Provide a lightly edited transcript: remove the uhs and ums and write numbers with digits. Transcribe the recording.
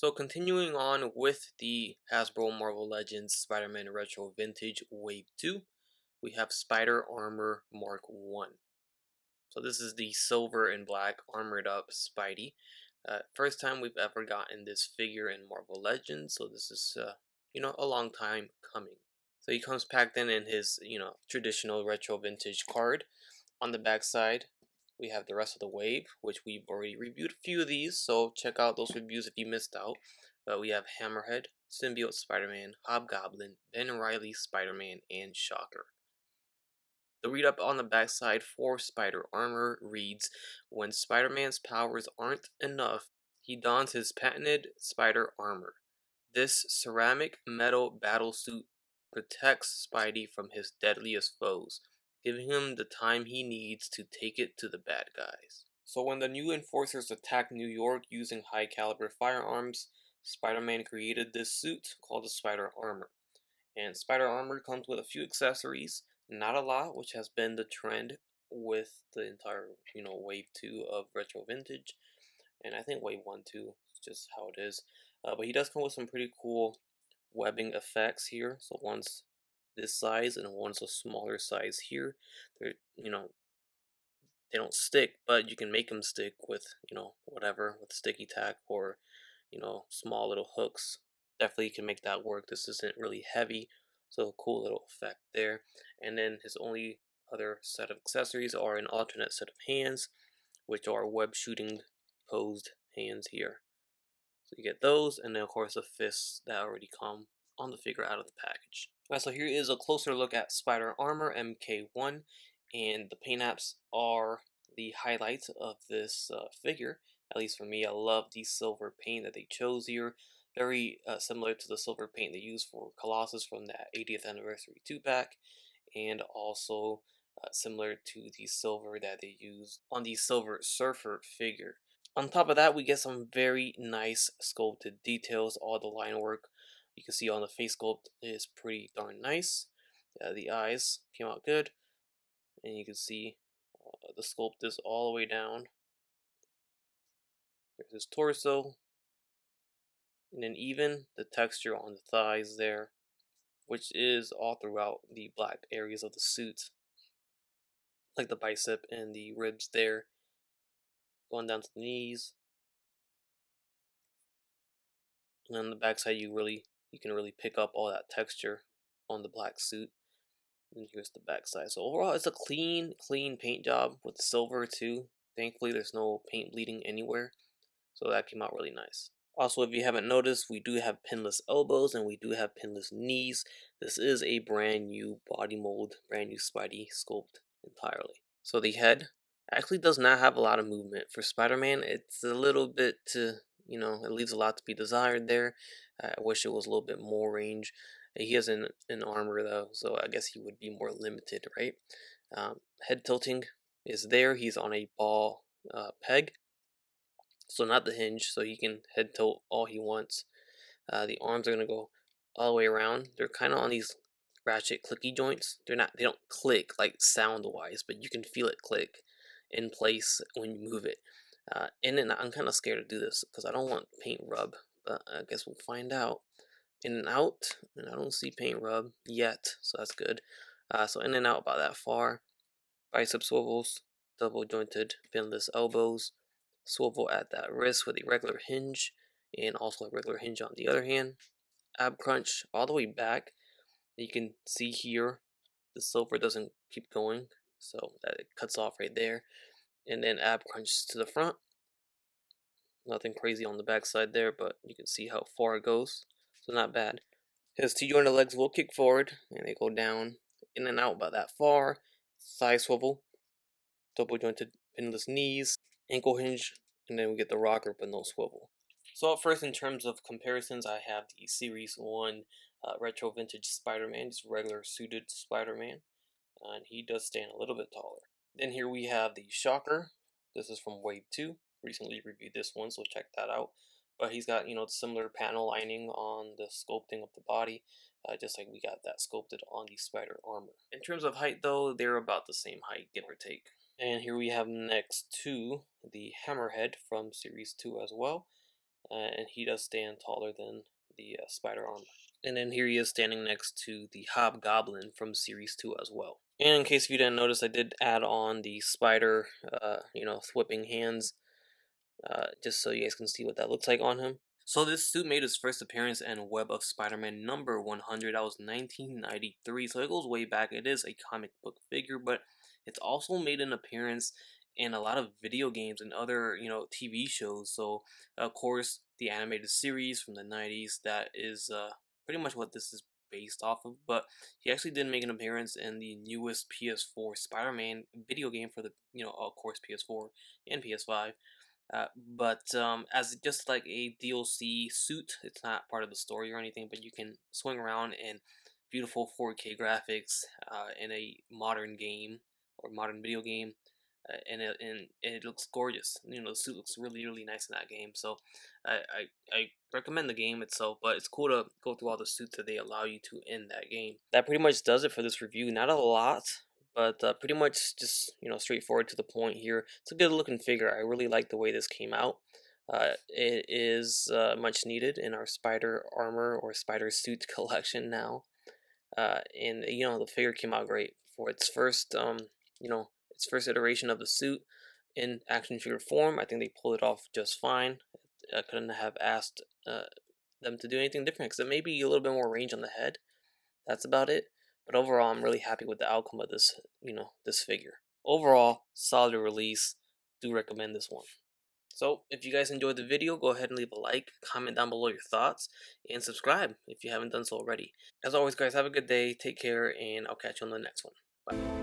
So continuing on with the Hasbro Marvel Legends Spider-Man Retro Vintage Wave 2, we have Spider Armor Mark 1. So this is the silver and black armored up Spidey. First time we've ever gotten this figure in Marvel Legends, so this is a long time coming. So he comes packed in his traditional retro vintage card. On the back side, we have the rest of the wave, which we've already reviewed a few of these, so check out those reviews if you missed out. But we have Hammerhead, Symbiote Spider-Man, Hobgoblin, Ben Reilly Spider-Man, and Shocker. The read up on the backside for Spider Armor reads, when Spider-Man's powers aren't enough, he dons his patented Spider Armor. This ceramic metal battlesuit protects Spidey from his deadliest foes, giving him the time he needs to take it to the bad guys. So when the new enforcers attacked New York using high caliber firearms, Spider-Man created this suit called the Spider Armor. And Spider Armor comes with a few accessories, not a lot, which has been the trend with the entire, wave 2 of Retro Vintage. And I think wave 1 too, is just how it is. But he does come with some pretty cool webbing effects here. So one's this size and one's a smaller size here. They're, they don't stick, but you can make them stick with, whatever, with sticky tack or, small little hooks. Definitely can make that work. This isn't really heavy, so a cool little effect there. And then his only other set of accessories are an alternate set of hands, which are web shooting posed hands here. So you get those, and then of course the fists that already come on the figure out of the package. Alright, so here is a closer look at Spider Armor MK1, and the paint apps are the highlight of this figure. At least for me, I love the silver paint that they chose here. Very similar to the silver paint they used for Colossus from that 80th anniversary 2-pack, and also similar to the silver that they used on the Silver Surfer figure. On top of that, we get some very nice sculpted details. All the line work you can see on the face sculpt is pretty darn nice. The eyes came out good, and you can see the sculpt is all the way down. There's his torso, and then even the texture on the thighs there, which is all throughout the black areas of the suit, like the bicep and the ribs there, going down to the knees. And on the backside, you can really pick up all that texture on the black suit. And here's the backside. So overall, it's a clean paint job with the silver too. Thankfully, there's no paint bleeding anywhere, so that came out really nice. Also, if you haven't noticed, we do have pinless elbows and we do have pinless knees. This is a brand new body mold, brand new Spidey sculpt entirely. So the head actually does not have a lot of movement. For Spider-Man, it's a little bit, it leaves a lot to be desired there. I wish it was a little bit more range. He has an armor though, so I guess he would be more limited, right? Head tilting is there. He's on a ball peg, so not the hinge, so he can head tilt all he wants. The arms are gonna go all the way around. They're kind of on these ratchet clicky joints. They don't click like sound wise, but you can feel it click in place when you move it. And then I'm kind of scared to do this because I don't want paint rub, but I guess we'll find out. In and out, and I don't see paint rub yet, so that's good. So in and out about that far. Bicep swivels, double jointed pinless elbows, swivel at that wrist with a regular hinge, and also a regular hinge on the other hand. Ab crunch all the way back. You can see here the silver doesn't keep going, so that it cuts off right there. And then ab crunch to the front. Nothing crazy on the back side there, but you can see how far it goes. So not bad. His T-jointed legs will kick forward, and they go down in and out about that far. Thigh swivel, double jointed pinless knees, ankle hinge, and then we get the rocker but no swivel. So up first, in terms of comparisons, I have the Series 1 Retro Vintage Spider-Man, just regular suited Spider-Man, and he does stand a little bit taller. Then here we have the Shocker. This is from Wave 2. Recently reviewed this one, so check that out. But he's got, similar panel lining on the sculpting of the body, just like we got that sculpted on the Spider Armor. In terms of height, though, they're about the same height, give or take. And here we have next to the Hammerhead from Series 2 as well. and he does stand taller than the spider armor. And then here he is standing next to the Hobgoblin from Series 2 as well. And in case you didn't notice, I did add on the spider, whipping hands, just so you guys can see what that looks like on him. So this suit made its first appearance in Web of Spider-Man number 100. That was 1993, so it goes way back. It is a comic book figure, but it's also made an appearance in a lot of video games and other, TV shows. So of course, the animated series from the 90s, that is pretty much what this is based off of. But he actually did make an appearance in the newest PS4 Spider-Man video game for the, of course, PS4 and PS5. But as just like a DLC suit, it's not part of the story or anything, but you can swing around in beautiful 4K graphics in a modern game or modern video game. And it looks gorgeous. The suit looks really, really nice in that game. So I recommend the game itself, but it's cool to go through all the suits that they allow you to in that game. That pretty much does it for this review. Not a lot, but pretty much just straightforward to the point here. It's a good looking figure. I really like the way this came out. It is much needed in our spider armor or spider suit collection now. And the figure came out great for its first its first iteration of the suit in action figure form. I think they pulled it off just fine. I couldn't have asked them to do anything different, except maybe a little bit more range on the head. That's about it. But overall, I'm really happy with the outcome of this, this figure. Overall, solid release. Do recommend this one. So, if you guys enjoyed the video, go ahead and leave a like, comment down below your thoughts, and subscribe if you haven't done so already. As always, guys, have a good day, take care, and I'll catch you on the next one. Bye.